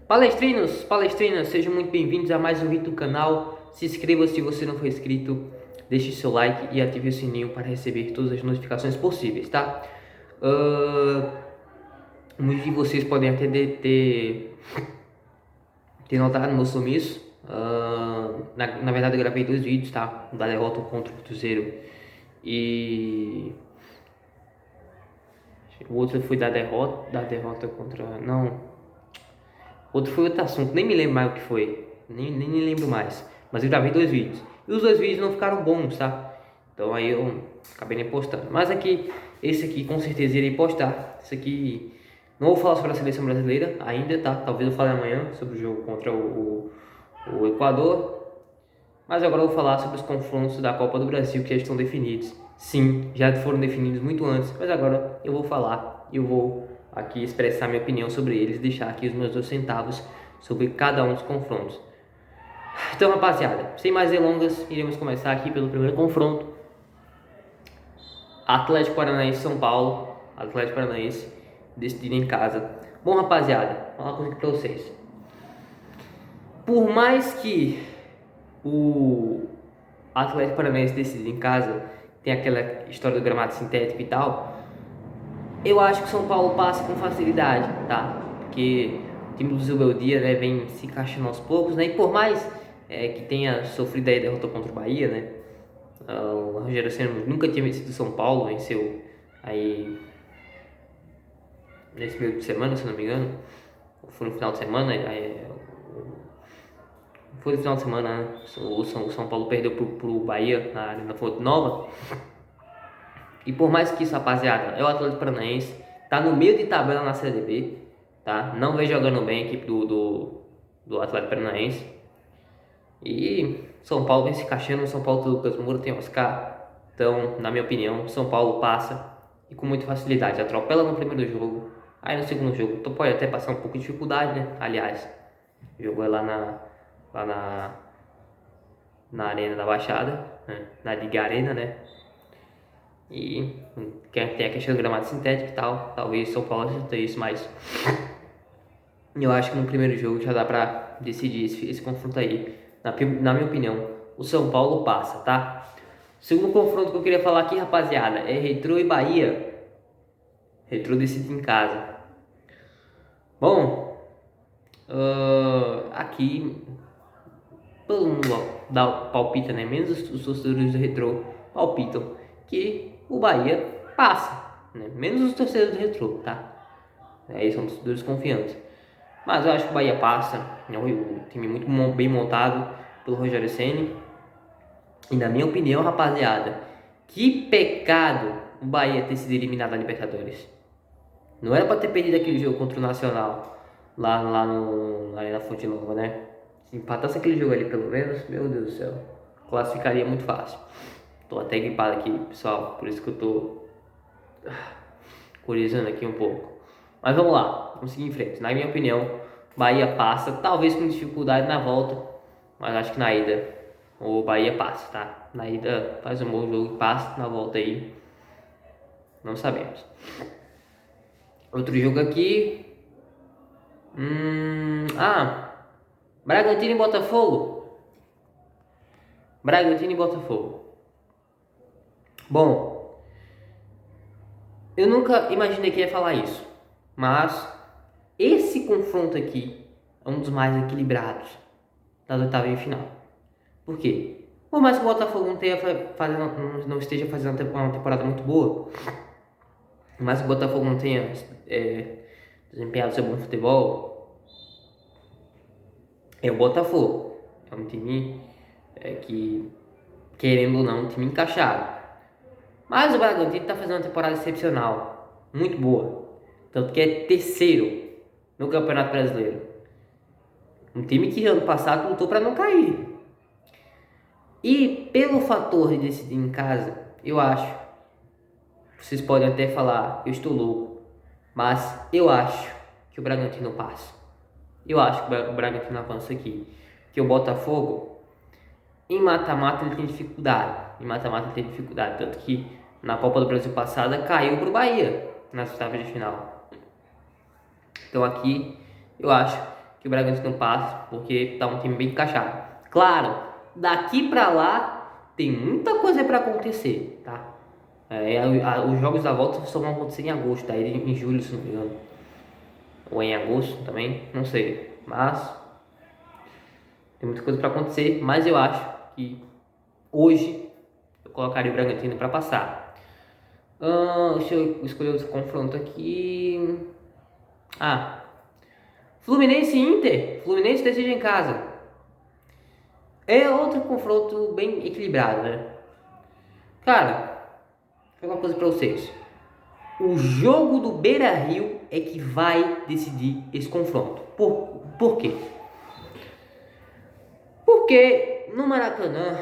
Palestrinos, palestrinas, sejam muito bem-vindos a mais um vídeo do canal. Se inscreva se você não for inscrito, deixe seu like e ative o sininho para receber todas as notificações possíveis, tá? Muitos de vocês podem até ter notado meu sumiço. Na verdade eu gravei dois vídeos, tá? Da derrota contra o Cruzeiro e o outro foi da derrota contra... Não, outro foi outro assunto, nem me lembro mais o que foi. Nem lembro mais. Mas eu gravei dois vídeos. E os dois vídeos não ficaram bons, tá? Então aí eu acabei nem postando. Mas aqui, esse aqui com certeza irei postar. Esse aqui... Não vou falar sobre a seleção brasileira ainda, tá? Talvez eu fale amanhã sobre o jogo contra o Equador. Mas agora eu vou falar sobre os confrontos da Copa do Brasil que já estão definidos. Sim, já foram definidos muito antes. Mas agora eu vou falar e eu vou aqui expressar minha opinião sobre eles, deixar aqui os meus 2 centavos sobre cada um dos confrontos. Então, rapaziada, sem mais delongas, iremos começar aqui pelo primeiro confronto. Atlético Paranaense São Paulo. Atlético Paranaense decidido em casa. Bom, rapaziada, vou falar uma coisa aqui pra vocês. Por mais que o Atlético Paranaense decida em casa, tem aquela história do gramado sintético e tal, eu acho que o São Paulo passa com facilidade, tá? Porque o time do Zubeldia, né, vem se encaixando aos poucos, né? E por mais que tenha sofrido a derrota contra o Bahia, né? O Rogério Ceni nunca tinha vencido o São Paulo, venceu aí nesse meio de semana, se não me engano. Foi no final de semana, foi no final de semana, né? O São Paulo perdeu pro Bahia na Arena Fonte Nova. E por mais que isso, rapaziada, é o Atlético Paranaense, tá no meio de tabela na Série B, tá? Não vem jogando bem a equipe do Atlético Paranaense. E São Paulo vem se encaixando. São Paulo tem Lucas Moura, tem Oscar. Então, na minha opinião, São Paulo passa e com muita facilidade. Atropela no primeiro jogo, aí no segundo jogo então pode até passar um pouco de dificuldade, né? Aliás, jogou lá na Arena da Baixada, né? Na Liga Arena, né? E tem a questão do gramado sintético e tal. Talvez São Paulo ajude isso, mas eu acho que no primeiro jogo já dá pra decidir esse confronto aí. Na minha opinião, o São Paulo passa, tá? Segundo confronto que eu queria falar aqui, rapaziada, é Retrô e Bahia. Retrô decide em casa. Bom, aqui todo mundo dá palpita, né? Menos os torcedores do Retrô palpitam que o Bahia passa, né? Menos os torcedores do Retrô, tá? Aí são torcedores confiantes. Mas eu acho que o Bahia passa. É um time muito bem montado pelo Rogério Ceni. E na minha opinião, rapaziada, que pecado o Bahia ter sido eliminado da Libertadores. Não era pra ter perdido aquele jogo contra o Nacional lá na Fonte Nova, né? Se empatasse aquele jogo ali pelo menos, meu Deus do céu, classificaria muito fácil. Tô até gripado aqui, pessoal, por isso que eu tô corizando aqui um pouco. Mas vamos lá, vamos seguir em frente. Na minha opinião, Bahia passa, talvez com dificuldade na volta, mas acho que na ida o Bahia passa, tá? Na ida faz um bom jogo e passa, na volta aí não sabemos. Outro jogo aqui. Bragantino e Botafogo. Bragantino e Botafogo. Bom, eu nunca imaginei que ia falar isso, mas esse confronto aqui é um dos mais equilibrados das oitavas de final. Por quê? Por mais que o Botafogo não esteja fazendo uma temporada muito boa, por mais que o Botafogo não tenha desempenhado seu bom futebol, é o Botafogo. É um time que, querendo ou não, é um time encaixado. Mas o Bragantino está fazendo uma temporada excepcional, muito boa. Tanto que é terceiro no Campeonato Brasileiro. Um time que ano passado lutou para não cair. E pelo fator de decidir em casa, eu acho, vocês podem até falar, eu estou louco, mas eu acho que o Bragantino passa. Eu acho que o Bragantino avança aqui. Que o Botafogo, em mata-mata ele tem dificuldade. Tanto que na Copa do Brasil passada caiu para o Bahia nas oitavas de final. Então aqui eu acho que o Bragantino passa, porque tá um time bem encaixado. Claro, daqui pra lá tem muita coisa para acontecer, tá? Os jogos da volta só vão acontecer em agosto, tá? Em julho, se não me engano. Ou em agosto também, não sei. Mas tem muita coisa para acontecer, mas eu acho que hoje eu colocaria o Bragantino para passar. Deixa eu escolher outro confronto aqui. Fluminense e Inter. Fluminense decide em casa. É outro confronto bem equilibrado, né? Cara, vou falar uma coisa pra vocês. O jogo do Beira-Rio é que vai decidir esse confronto. Por quê? Porque no Maracanã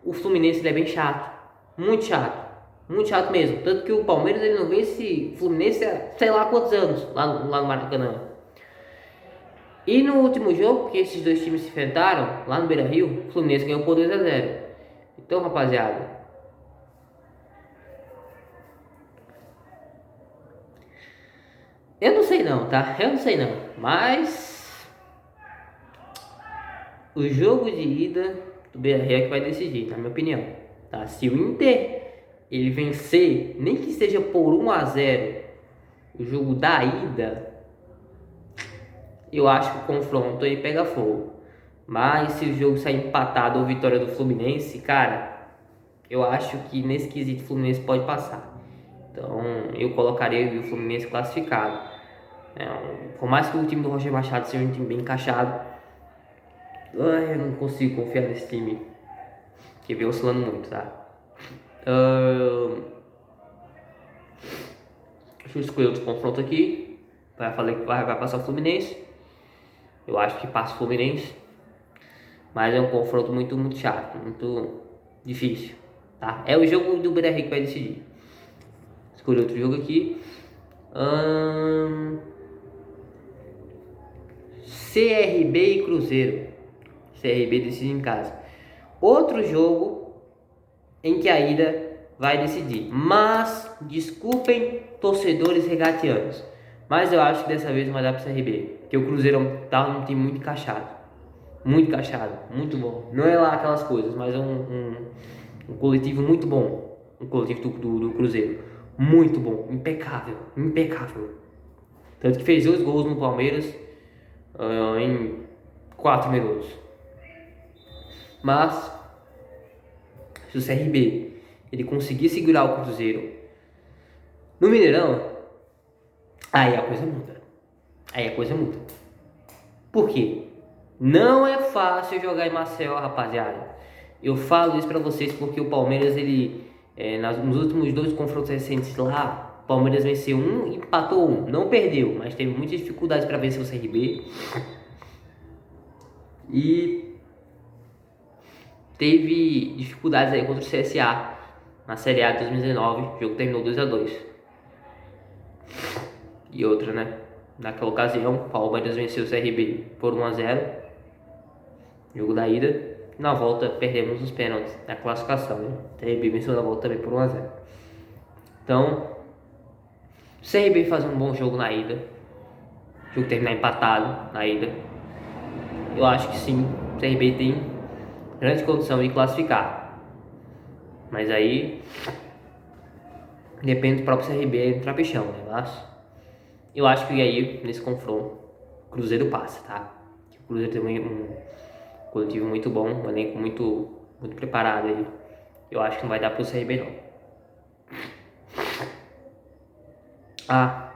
o Fluminense ele é bem chato. Muito chato. Muito chato mesmo. Tanto que o Palmeiras ele não vence o Fluminense há sei lá quantos anos lá no Maracanã. E no último jogo que esses dois times se enfrentaram, lá no Beira-Rio, o Fluminense ganhou por 2-0. Então, rapaziada, eu não sei não, tá? Eu não sei não. Mas o jogo de ida do Beira-Rio é que vai decidir, na minha opinião. Tá? Se o Inter ele vencer, nem que seja por 1-0, o jogo da ida, eu acho que o confronto aí pega fogo. Mas se o jogo sair empatado ou vitória do Fluminense, cara, eu acho que nesse quesito o Fluminense pode passar. Então eu colocaria o Fluminense classificado. Por mais que o time do Roger Machado seja um time bem encaixado, eu não consigo confiar nesse time que vem oscilando muito, tá? Deixa eu escolher outro confronto aqui. Falei que vai passar o Fluminense. Eu acho que passa o Fluminense. Mas é um confronto muito chato, muito difícil, tá? É o jogo do Beira-Rio que vai decidir. Escolhi outro jogo aqui. CRB e Cruzeiro. CRB decide em casa. Outro jogo em que a ida vai decidir. Mas, desculpem, torcedores regatianos, mas eu acho que dessa vez não vai dar para o CRB. Porque o Cruzeiro tá num time muito encaixado. Muito encaixado, muito bom. Não é lá aquelas coisas, mas é um coletivo muito bom. Um coletivo do Cruzeiro. Muito bom, impecável, impecável. Tanto que fez 2 gols no Palmeiras em 4 minutos. Mas se o CRB ele conseguir segurar o Cruzeiro no Mineirão, aí a coisa muda. Aí a coisa muda. Por quê? Não é fácil jogar em Maceió, rapaziada. Eu falo isso pra vocês porque o Palmeiras ele nos últimos 2 confrontos recentes lá, o Palmeiras venceu um e empatou um. Não perdeu, mas teve muitas dificuldades para vencer o CRB. E teve dificuldades aí contra o CSA na Série A de 2019. O jogo terminou 2-2. E outra, né? Naquela ocasião, o Palmeiras venceu o CRB por 1-0. Jogo da ida. Na volta, perdemos os pênaltis na classificação, né? O CRB venceu na volta também por 1-0. Então, o CRB faz um bom jogo na ida. O jogo terminar empatado na ida. Eu acho que sim, o CRB tem grande condição de classificar. Mas aí depende do próprio CRB entrar pichão, né? Mas eu acho que aí, nesse confronto, o Cruzeiro passa, tá? O Cruzeiro tem um coletivo muito bom, um elenco muito preparado aí. Eu acho que não vai dar pro CRB não.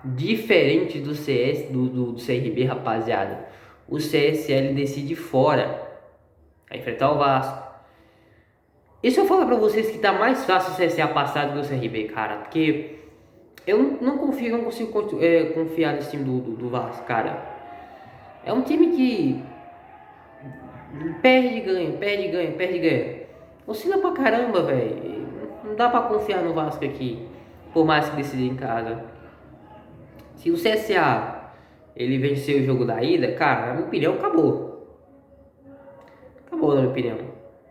Diferente do do CRB, rapaziada, o CSL decide fora. Vai enfrentar o Vasco. E se eu falar pra vocês que tá mais fácil o CSA passar do que o CRB, cara? Porque eu não confio, não consigo confiar nesse time do Vasco, cara. É um time que perde, ganha, perde, ganha, perde, ganha. Oscila pra caramba, velho. Não dá pra confiar no Vasco aqui, por mais que decida em casa. Se o CSA ele venceu o jogo da ida, cara, na minha opinião, acabou. Acabou, na minha opinião.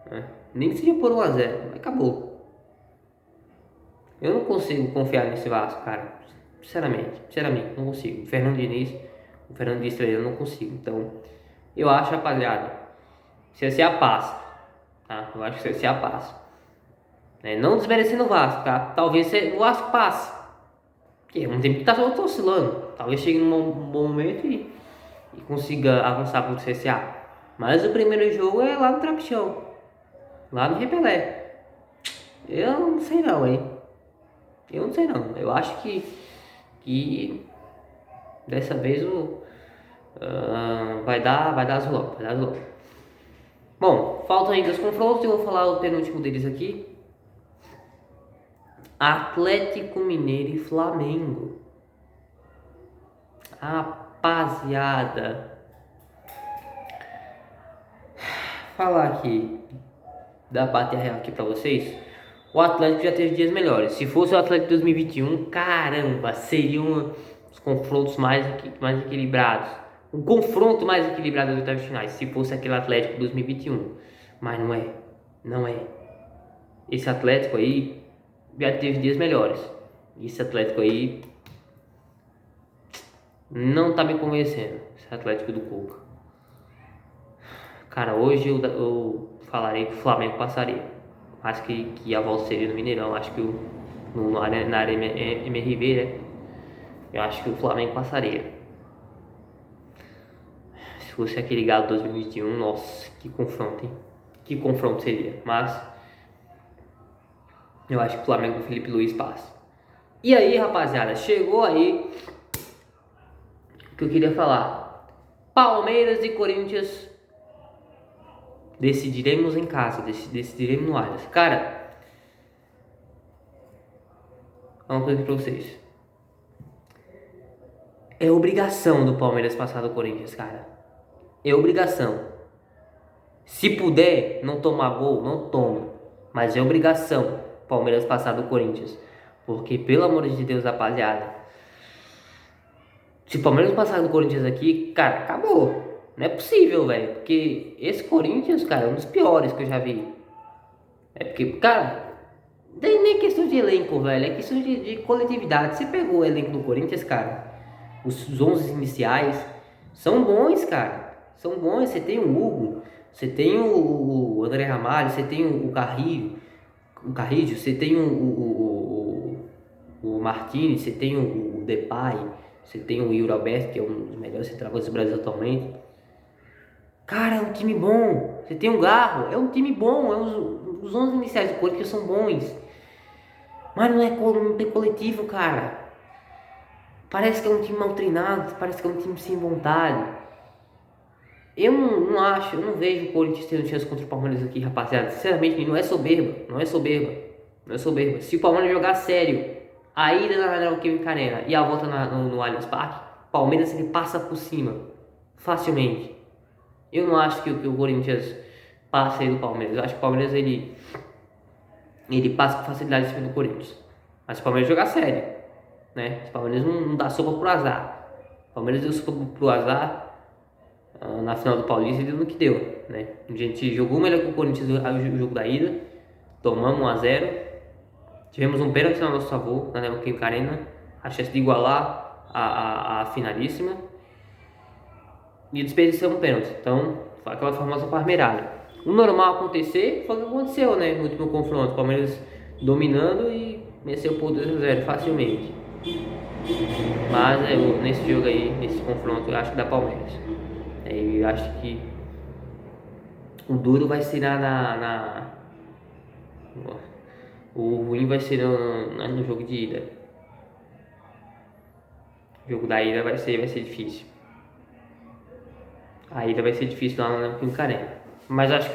Né? Nem que seja por 1-0, mas acabou. Eu não consigo confiar nesse Vasco, cara. Sinceramente, não consigo. Fernando Diniz, O Fernando disse ele, eu não consigo. Então, eu acho, rapaziada, CSA passa, tá? Eu acho que CSA passa. Não desmerecendo o Vasco, tá? Talvez o Vasco passe. Porque é um time que tá oscilando. Talvez chegue num bom momento e consiga avançar pro CSA. Mas o primeiro jogo é lá no Trapichão. Lá no Repelé. Eu não sei não, hein? Eu não sei não. Eu acho que dessa vez vai dar azulão. Vai dar azulão. Bom, faltam ainda os confrontos. Eu vou falar o penúltimo deles aqui. Atlético Mineiro e Flamengo. Rapaziada, falar aqui da bater real aqui pra vocês. O Atlético já teve dias melhores. Se fosse o Atlético de 2021, caramba, seriam os confrontos mais equilibrados. Um confronto mais equilibrado das oitavas finais, se fosse aquele Atlético de 2021. Mas não é. Não é. Esse Atlético aí já teve dias melhores. Esse Atlético aí não tá me convencendo. Esse Atlético do Cuca. Cara, hoje eu falarei que o Flamengo passaria. Acho que a volta seria no Mineirão. Acho que na área MRV, né? Eu acho que o Flamengo passaria. Se fosse aquele Galo 2021, nossa, que confronto, hein? Que confronto seria. Mas eu acho que o Flamengo do Felipe Luiz passa. E aí, rapaziada, chegou aí o que eu queria falar. Palmeiras e Corinthians. Decidiremos em casa, decidiremos no Allianz. Cara, uma coisa pra vocês. É obrigação do Palmeiras passar do Corinthians, cara. É obrigação. Se puder não tomar gol, não toma. Mas é obrigação Palmeiras passar do Corinthians. Porque, pelo amor de Deus, rapaziada, se o Palmeiras passar do Corinthians aqui, cara, acabou. Não é possível, velho. Porque esse Corinthians, cara, é um dos piores que eu já vi. É porque, cara, nem é questão de elenco, velho. É questão de coletividade. Você pegou o elenco do Corinthians, cara. Os 11 iniciais são bons, cara. São bons. Você tem o Hugo, você tem o André Ramalho, você tem o Carrillo, você tem o Martínez, você tem o Depay, você tem o Yuri Alberto, que é um dos melhores centroavantes do Brasil atualmente. Cara, é um time bom. Você tem um Garro, é um time bom. Os 11 iniciais do Corinthians são bons. Mas não tem coletivo, cara. Parece que é um time mal treinado, parece que é um time sem vontade. Eu não acho, eu não vejo o Corinthians tendo chance contra o Palmeiras aqui, rapaziada. Sinceramente, não é soberba, não é soberba, não é soberba. Se o Palmeiras jogar sério, a ida na Neoquímica Arena e a volta no Allianz Parque, o Palmeiras ele passa por cima, facilmente. Eu não acho que o Corinthians passe aí do Palmeiras. Eu acho que o Palmeiras ele passa com facilidade em cima do Corinthians. Mas se o Palmeiras jogar sério, né? Se o Palmeiras não dá sopa pro azar. O Palmeiras deu sopa pro azar na final do Paulista e deu no que deu, né? A gente jogou melhor que o Corinthians o jogo da ida, tomamos 1-0, tivemos um pênalti no nosso favor na Neoquímica Arena, a chance de igualar a finalíssima e desperdiçamos um pênalti. Então, foi aquela famosa parmeirada. O normal acontecer foi o que aconteceu, né? No último confronto, o Palmeiras dominando e venceu por 2-0 facilmente. Mas nesse jogo aí, nesse confronto, eu acho que dá Palmeiras. Eu acho que o duro vai ser o ruim vai ser no jogo de ida. O jogo da ida vai ser difícil. A ida vai ser difícil lá na Neoquímica Arena. Mas acho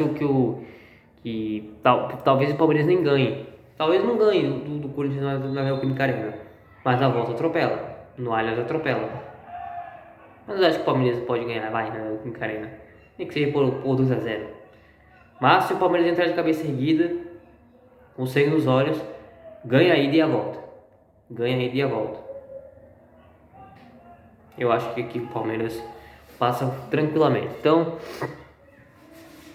talvez o Palmeiras nem ganhe. Talvez não ganhe do Corinthians na Neoquímica Arena. Mas a volta atropela. No Allianz atropela. Mas eu acho que o Palmeiras pode ganhar, vai, na Neoquímica Arena. Nem que seja por 2-0. Mas se o Palmeiras entrar de cabeça erguida, com sangue nos olhos, ganha a ida e a volta. Ganha a ida e a volta. Eu acho que aqui o Palmeiras passa tranquilamente. Então,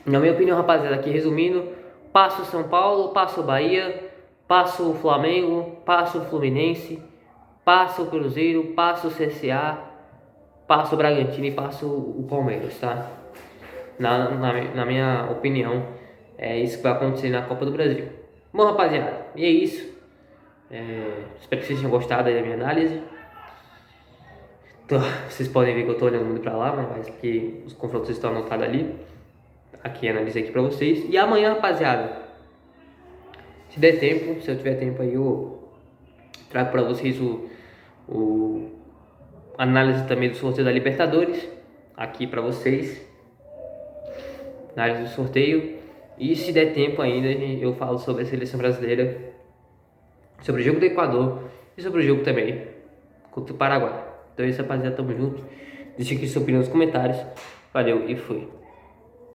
na minha opinião, rapaziada, aqui resumindo, passa o São Paulo, passa o Bahia, passa o Flamengo, passa o Fluminense, passa o Cruzeiro, passa o CSA, passa o Bragantino e passa o Palmeiras, tá? Na minha opinião, é isso que vai acontecer na Copa do Brasil. Bom, rapaziada, e é isso. Espero que vocês tenham gostado da minha análise. Vocês podem ver que eu tô olhando muito pra lá, mas porque os confrontos estão anotados ali. Aqui, analisei aqui pra vocês. E amanhã, rapaziada, se der tempo, se eu tiver tempo aí, eu trago pra vocês o análise também do sorteio da Libertadores. Aqui pra vocês. Análise do sorteio. E se der tempo ainda, eu falo sobre a seleção brasileira, sobre o jogo do Equador e sobre o jogo também contra o Paraguai. Então é isso, rapaziada, tamo junto. Deixa aqui sua opinião nos comentários. Valeu e fui.